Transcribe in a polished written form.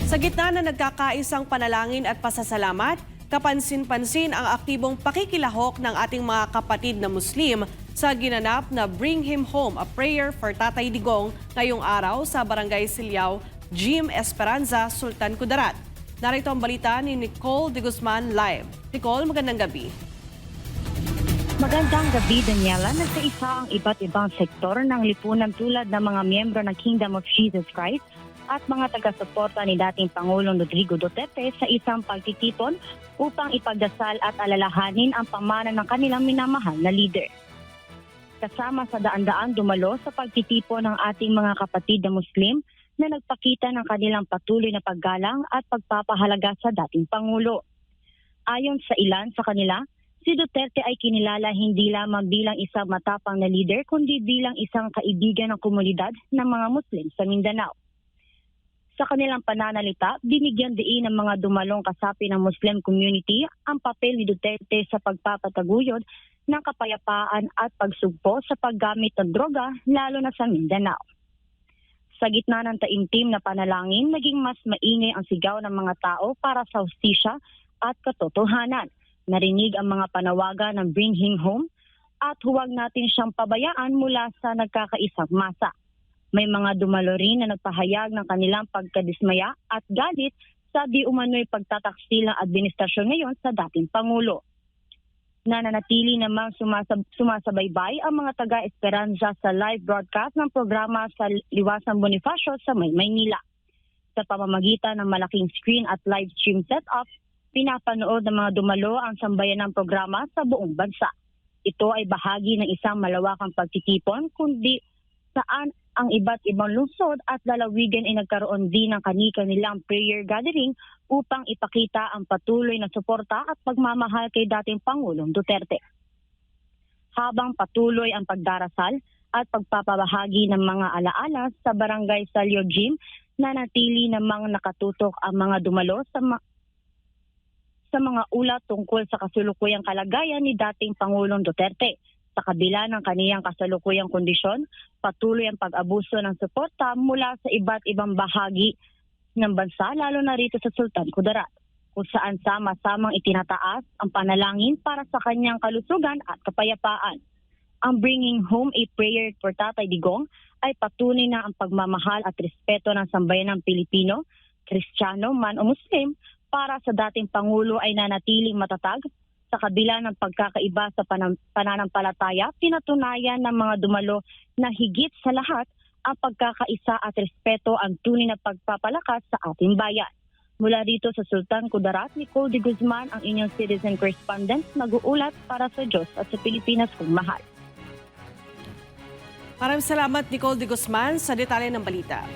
Sa gitna na nagkakaisang panalangin at pasasalamat, kapansin-pansin ang aktibong pakikilahok ng ating mga kapatid na Muslim sa ginanap na Bring Him Home, a Prayer for Tatay Digong ngayong araw sa Barangay Silao, Jim Esperanza, Sultan Kudarat. Narito ang balita ni Nicole de Guzman live. Nicole, magandang gabi. Magandang gabi, Daniela. Nagkaisa ang iba't ibang sektor ng lipunan tulad ng mga miyembro ng Kingdom of Jesus Christ at mga taga-suporta ni dating Pangulong Rodrigo Duterte sa isang pagtitipon upang ipagdasal at alalahanin ang pamana ng kanilang minamahal na leader. Kasama sa daan-daan dumalo sa pagtitipon ng ating mga kapatid na Muslim na nagpakita ng kanilang patuloy na paggalang at pagpapahalaga sa dating Pangulo. Ayon sa ilan sa kanila, si Duterte ay kinilala hindi lamang bilang isang matapang na leader kundi bilang isang kaibigan ng komunidad ng mga Muslim sa Mindanao. Sa kanilang pananalita, binigyan diin ng mga dumalong kasapi ng Muslim community ang papel ni Duterte sa pagpapataguyod ng kapayapaan at pagsugpo sa paggamit ng droga lalo na sa Mindanao. Sa gitna ng taimtim na panalangin, naging mas maingay ang sigaw ng mga tao para sa hustisya at katotohanan. Narinig ang mga panawagan ng Bring Him Home at huwag natin siyang pabayaan mula sa nagkakaisang masa. May mga dumalo rin na nagpahayag ng kanilang pagkadismaya at galit sa di umano'y pagtataksil ng administrasyon ngayon sa dating Pangulo. Nananatili namang sumasabaybay ang mga taga-Esperanza sa live broadcast ng programa sa Liwasang Bonifacio sa Maynila. Sa pamamagitan ng malaking screen at live stream setup, pinapanood ng mga dumalo ang sambayanang programa sa buong bansa. Ito ay bahagi ng isang malawakang pagtitipon kundi saan ang iba't ibang lungsod at lalawigan ay nagkaroon din ng kani-kanilang prayer gathering upang ipakita ang patuloy na suporta at pagmamahal kay dating Pangulong Duterte. Habang patuloy ang pagdarasal at pagpapabahagi ng mga alaala sa Barangay Silao Jim, nanatili namang nakatutok ang mga dumalo sa mga ulat tungkol sa kasulukuyang kalagayan ni dating Pangulong Duterte. Sa kabila ng kaniyang kasalukuyang kondisyon, patuloy ang pag-abuso ng suporta mula sa iba't ibang bahagi ng bansa, lalo na rito sa Sultan Kudarat, kung saan sama-samang itinataas ang panalangin para sa kanyang kalusugan at kapayapaan. Ang Bringing Home a Prayer for Tatay Digong ay patunay na ang pagmamahal at respeto ng sambayanang Pilipino, Kristiyano man o Muslim, para sa dating Pangulo ay nanatiling matatag. Sa kabila ng pagkakaiba sa pananampalataya, pinatunayan ng mga dumalo na higit sa lahat ang pagkakaisa at respeto ang tunay na pagpapalakas sa ating bayan. Mula dito sa Sultan Kudarat, Nicole de Guzman, ang inyong citizen correspondent, nag-uulat para sa Diyos at sa Pilipinas kong mahal. Maraming salamat, Nicole de Guzman, sa detalye ng balita.